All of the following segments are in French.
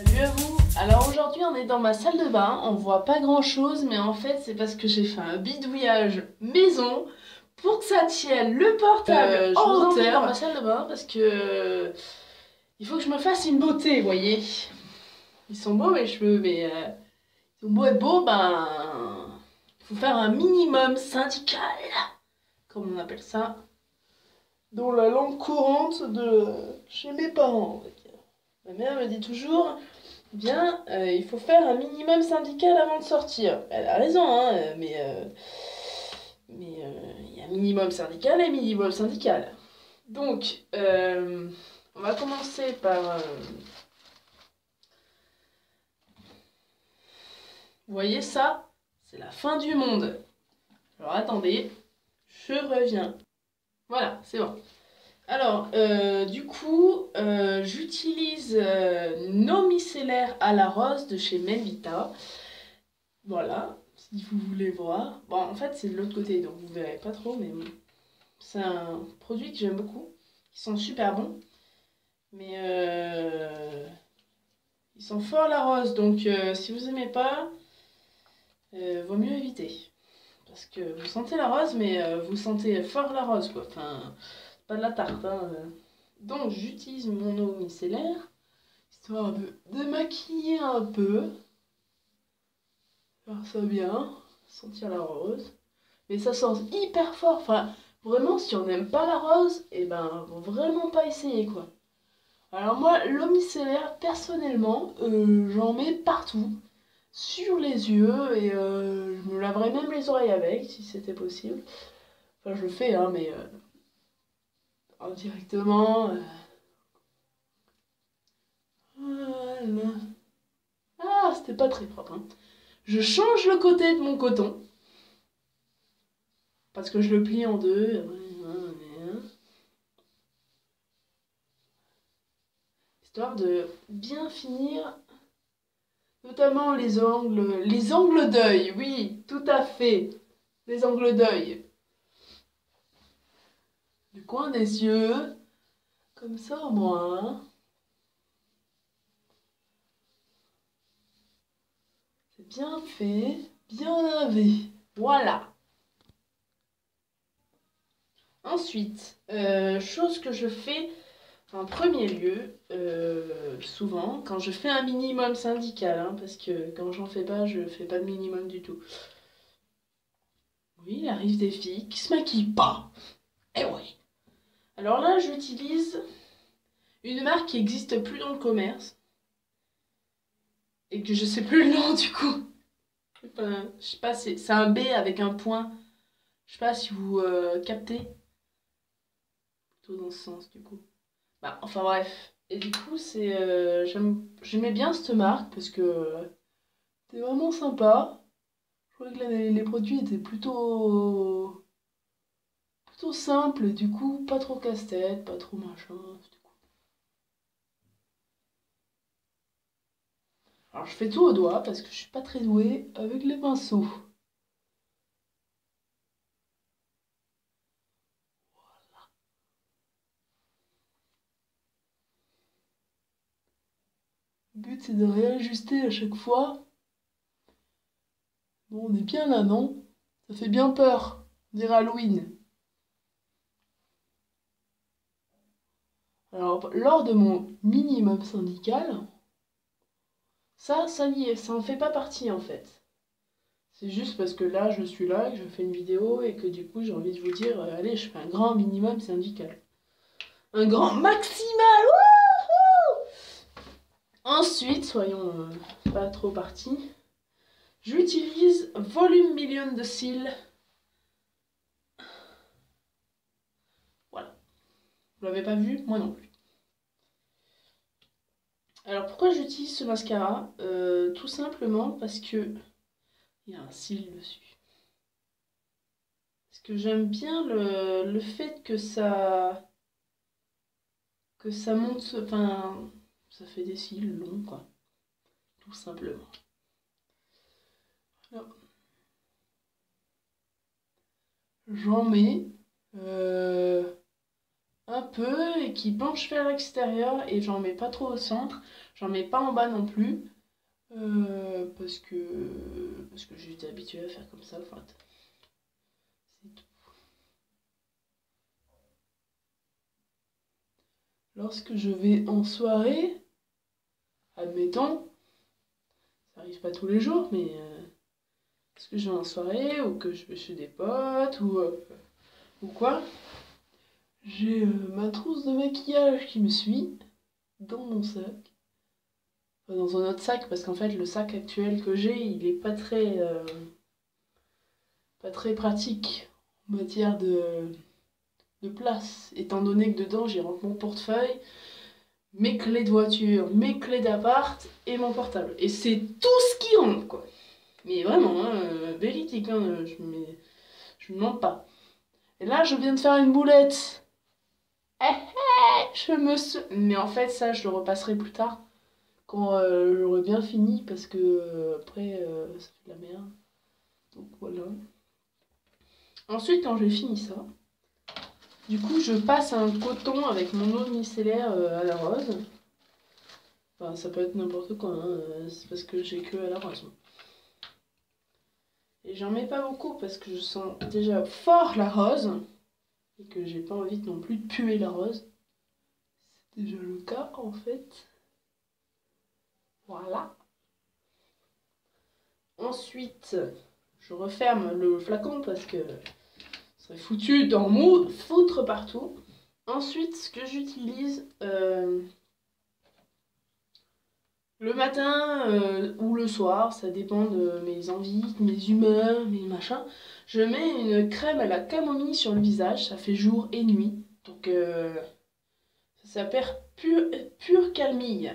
Salut à vous. Alors aujourd'hui on est dans ma salle de bain, on voit pas grand chose mais en fait c'est parce que j'ai fait un bidouillage maison pour que ça tienne le portable en hauteur. Je vous emmène dans ma salle de bain parce que il faut que je me fasse une beauté, vous voyez. Ils sont beaux mes cheveux mais ils ont beau être beaux, ben il faut faire un minimum syndical, comme on appelle ça, dans la langue courante de chez mes parents. Ma mère me dit toujours, bien, il faut faire un minimum syndical avant de sortir. Elle a raison, hein, mais il y a minimum syndical et minimum syndical. Donc, on va commencer par... vous voyez ça? C'est la fin du monde. Alors attendez, je reviens. Voilà, c'est bon. Alors, du coup, j'utilise nos micellaires à la rose de chez Melvita. Voilà, si vous voulez voir. Bon, en fait, c'est de l'autre côté, donc vous verrez pas trop, mais bon. C'est un produit que j'aime beaucoup. Ils sont super bons. Mais ils sont forts la rose, donc si vous aimez pas, vaut mieux éviter. Parce que vous sentez la rose, mais vous sentez fort la rose, quoi. Enfin, pas de la tarte, hein. Donc, j'utilise mon eau micellaire, histoire de démaquiller un peu. Faire ça bien, sentir la rose. Mais ça sent hyper fort. Enfin, vraiment, si on n'aime pas la rose, et ben, faut vraiment pas essayer, quoi. Alors moi, l'eau micellaire, personnellement, j'en mets partout. Sur les yeux, et je me laverais même les oreilles avec, si c'était possible. Enfin, je le fais, hein, mais indirectement. Voilà. Ah, c'était pas très propre, hein. Je change le côté de mon coton. Parce que je le plie en deux. Histoire de bien finir, notamment les angles d'œil, oui, tout à fait, les angles d'œil. Du coin des yeux, comme ça au moins. C'est bien fait, bien lavé. Voilà. Ensuite, chose que je fais en premier lieu, souvent, quand je fais un minimum syndical, hein, parce que quand j'en fais pas, je fais pas de minimum du tout. Oui, il arrive des filles qui se maquillent pas. Eh ouais. Alors là, j'utilise une marque qui n'existe plus dans le commerce et que je sais plus le nom du coup. Je sais pas, c'est un B avec un point. Je sais pas si vous captez. Plutôt dans ce sens du coup. Bah, enfin bref. Et du coup, j'aimais bien cette marque parce que c'était vraiment sympa. Je trouvais que les produits étaient plutôt simples, du coup, pas trop casse-tête, pas trop machin. Alors je fais tout au doigt parce que je suis pas très douée avec les pinceaux. Le but c'est de réajuster à chaque fois. Bon, on est bien là, non? Ça fait bien peur, on dirait Halloween. Alors, lors de mon minimum syndical, ça y est, ça en fait pas partie en fait. C'est juste parce que là, je suis là, que je fais une vidéo et que du coup, j'ai envie de vous dire, allez, je fais un grand minimum syndical. Un grand maximal! Wouhou! Ensuite, soyons pas trop partis, j'utilise Volume Million de cils. Voilà. Vous l'avez pas vu? Moi non plus. Alors pourquoi j'utilise ce mascara? Tout simplement parce que il y a un cil dessus. Parce que j'aime bien le fait que ça monte, enfin, ça fait des cils longs, quoi. Tout simplement. J'en mets un peu et qui penche vers l'extérieur et j'en mets pas trop au centre, j'en mets pas en bas non plus parce que j'étais habituée à faire comme ça, enfin, c'est tout. Lorsque je vais en soirée, admettons, ça arrive pas tous les jours, mais parce que je vais en soirée ou que je vais chez des potes ou quoi, j'ai ma trousse de maquillage qui me suit dans mon sac. Enfin, dans un autre sac, parce qu'en fait, le sac actuel que j'ai, il est pas très pratique en matière de place, étant donné que dedans, j'y rentre mon portefeuille, mes clés de voiture, mes clés d'appart et mon portable. Et c'est tout ce qui rentre, quoi. Mais vraiment, hein, véridique, hein, je me mens pas. Et là, je viens de faire une boulette. Mais en fait, ça, je le repasserai plus tard. Quand j'aurai bien fini, parce que après, ça fait de la merde. Donc voilà. Ensuite, quand j'ai fini ça, du coup, je passe un coton avec mon eau micellaire à la rose. Enfin, ça peut être n'importe quoi, hein, c'est parce que j'ai que à la rose. Et j'en mets pas beaucoup parce que je sens déjà fort la rose et que j'ai pas envie non plus de puer la rose. C'est déjà le cas en fait. Voilà. Ensuite, je referme le flacon parce que ça serait foutu d'en foutre partout. Ensuite, ce que j'utilise le matin ou le soir, ça dépend de mes envies, de mes humeurs, mes machins. Je mets une crème à la camomille sur le visage, ça fait jour et nuit. Donc ça s'appelle pure calmille.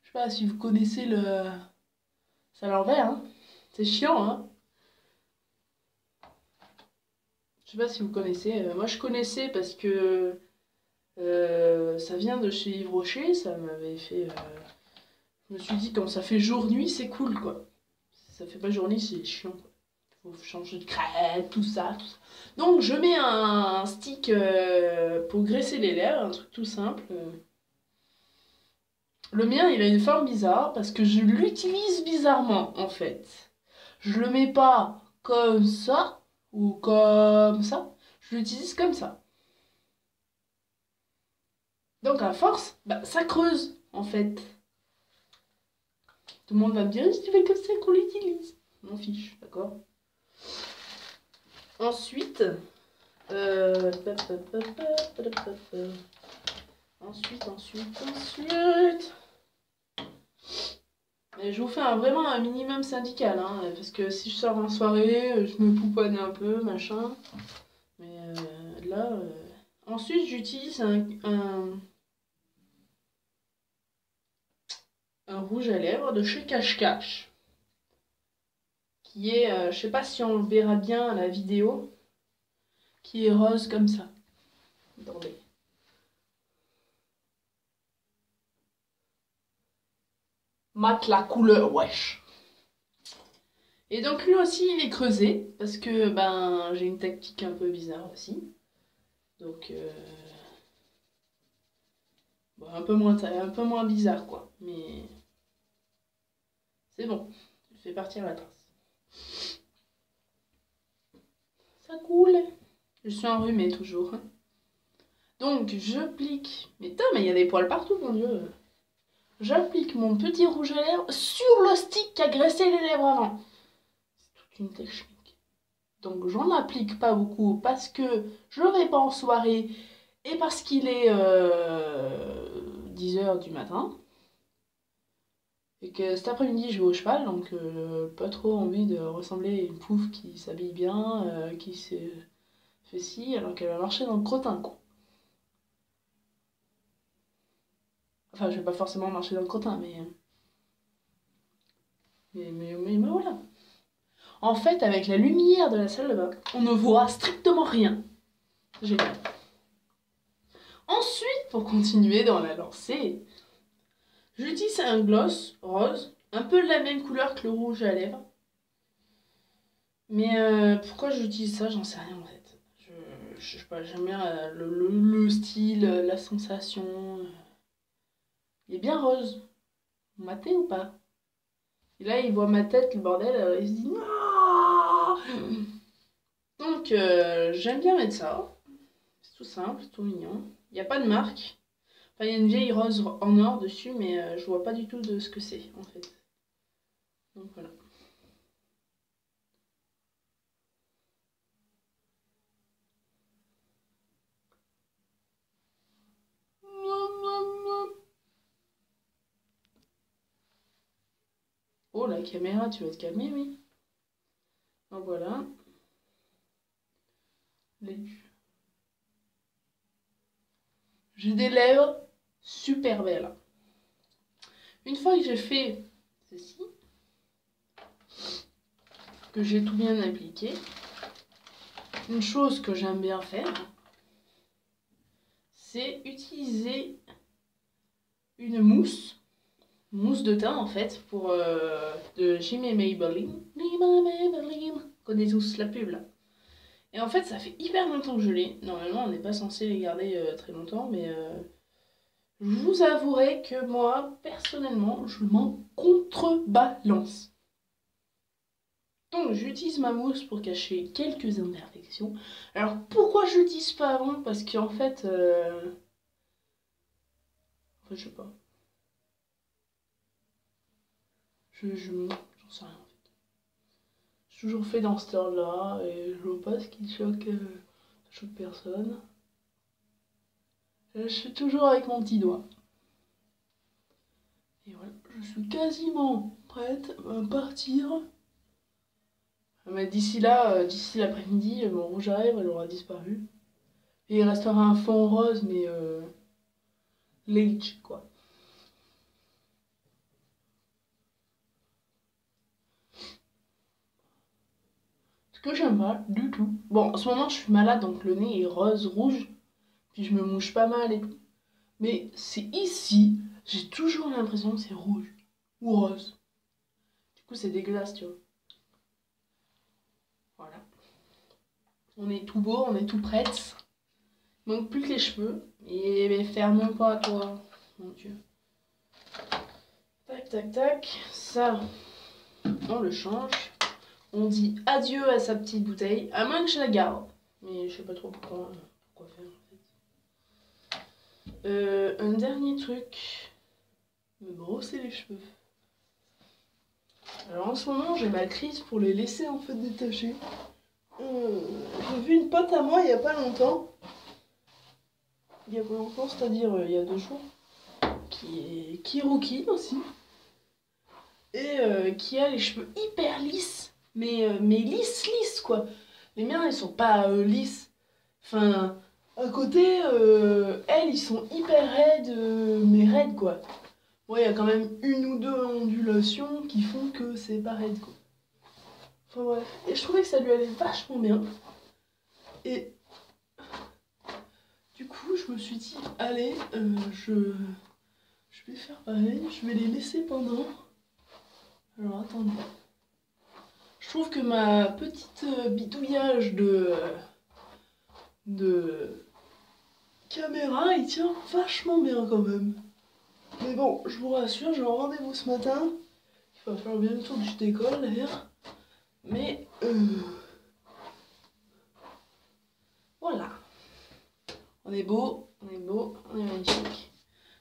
Je sais pas si vous connaissez le... C'est à l'envers, hein. C'est chiant, hein. Je sais pas si vous connaissez. Moi je connaissais parce que ça vient de chez Yves Rocher, ça m'avait fait... Je me suis dit quand ça fait jour-nuit, c'est cool quoi. Si ça fait pas jour-nuit, c'est chiant quoi. Faut changer de crème, tout ça, tout ça. Donc je mets un stick pour graisser les lèvres, un truc tout simple. Le mien, il a une forme bizarre parce que je l'utilise bizarrement en fait. Je le mets pas comme ça ou comme ça. Je l'utilise comme ça. Donc à force, bah, ça creuse en fait. Tout le monde va me dire, si tu fais comme ça qu'on l'utilise. M'en fiche, d'accord. Ensuite, ensuite. Et je vous fais vraiment un minimum syndical, hein, parce que si je sors en soirée, je me pouponne un peu, machin. Mais là, ensuite j'utilise un rouge à lèvres de chez Cache Cache, qui est, je sais pas si on le verra bien à la vidéo, qui est rose comme ça. Attendez. Mate la couleur, wesh. Et donc lui aussi il est creusé, parce que ben j'ai une tactique un peu bizarre aussi. Donc bon, un peu moins bizarre quoi. Mais c'est bon, je fais partir la trace. Ça coule. Je suis enrhumée toujours. Donc j'applique... Mais putain, mais il y a des poils partout, mon dieu. J'applique mon petit rouge à lèvres sur le stick qui a graissé les lèvres avant. C'est toute une technique. Donc j'en applique pas beaucoup parce que je vais pas en soirée et parce qu'il est 10 h du matin. Et que cet après-midi je vais au cheval, donc pas trop envie de ressembler à une pouffe qui s'habille bien, qui se fait ci, alors qu'elle va marcher dans le crottin, quoi. Enfin, je vais pas forcément marcher dans le crottin, mais voilà. En fait, avec la lumière de la salle de bain, on ne voit strictement rien. Génial. Ensuite, pour continuer dans la lancée, j'utilise un gloss rose, un peu de la même couleur que le rouge à lèvres. Mais pourquoi j'utilise ça, j'en sais rien en fait. je sais pas, j'aime bien le style, la sensation. Il est bien rose. Maté ou pas? Et là, il voit ma tête, le bordel, il se dit non. Donc, j'aime bien mettre ça. C'est tout simple, tout mignon. Il n'y a pas de marque. Enfin, il y a une vieille rose en or dessus, mais je vois pas du tout de ce que c'est, en fait. Donc, voilà. Oh, la caméra, tu vas te calmer, oui. Donc, voilà. J'ai des lèvres super belles. Une fois que j'ai fait ceci, que j'ai tout bien appliqué, une chose que j'aime bien faire, c'est utiliser une mousse de teint en fait, pour de Jimmy Maybelline. Maybelline, on connaît tous la pub là. Et en fait, ça fait hyper longtemps que je l'ai. Normalement, on n'est pas censé les garder très longtemps, mais je vous avouerai que moi, personnellement, je m'en contrebalance. Donc, j'utilise ma mousse pour cacher quelques imperfections. Alors, pourquoi je l'utilise pas avant? Parce qu'en fait, je sais pas. J'en sais rien en fait. J'ai toujours fait dans ce ordre-là et je vois pas ce qui choque, choque personne. Je fais toujours avec mon petit doigt. Et voilà, je suis quasiment prête à partir. Mais d'ici là, d'ici l'après-midi, mon rouge à lèvres, elle aura disparu. Et il restera un fond rose, mais léger quoi. Ce que j'aime pas du tout. Bon, en ce moment, je suis malade, donc le nez est rose, rouge. Puis je me mouche pas mal et tout. Mais c'est ici, j'ai toujours l'impression que c'est rouge ou rose. Du coup, c'est dégueulasse, tu vois. Voilà. On est tout beau, on est tout prête. Il manque plus que les cheveux. Et ferme pas à toi, mon Dieu. Tac, tac, tac. Ça, on le change. On dit adieu à sa petite bouteille, à moins que je la garde. Mais je sais pas trop pourquoi faire en fait. Un dernier truc. Me brosser les cheveux. Alors en ce moment, j'ai ma crise pour les laisser en fait détacher. J'ai vu une pote à moi il y a pas longtemps. Il y a pas longtemps, c'est-à-dire il y a 2 jours. Qui est rookie aussi. Et qui a les cheveux hyper lisses. Mais lisses quoi. Les miens, ils sont pas lisses. Enfin, à côté, elles, ils sont hyper raides, mais raides quoi. Ouais, il y a quand même 1 ou 2 ondulations qui font que c'est pas raide quoi. Enfin bref. Et je trouvais que ça lui allait vachement bien. Et du coup, je me suis dit, allez, je vais faire pareil. Je vais les laisser pendant. Alors attendez. Je trouve que ma petite bidouillage de caméra, il tient vachement bien quand même. Mais bon, je vous rassure, j'ai un rendez-vous ce matin. Il va falloir bientôt que je décolle d'ailleurs. Mais voilà. On est beau, on est beau, on est magnifique.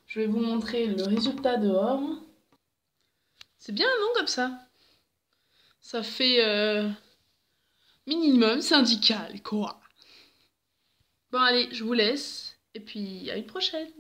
Je vais vous montrer le résultat dehors. C'est bien, non, comme ça? Ça fait minimum syndical, quoi. Bon, allez, je vous laisse. Et puis, à une prochaine.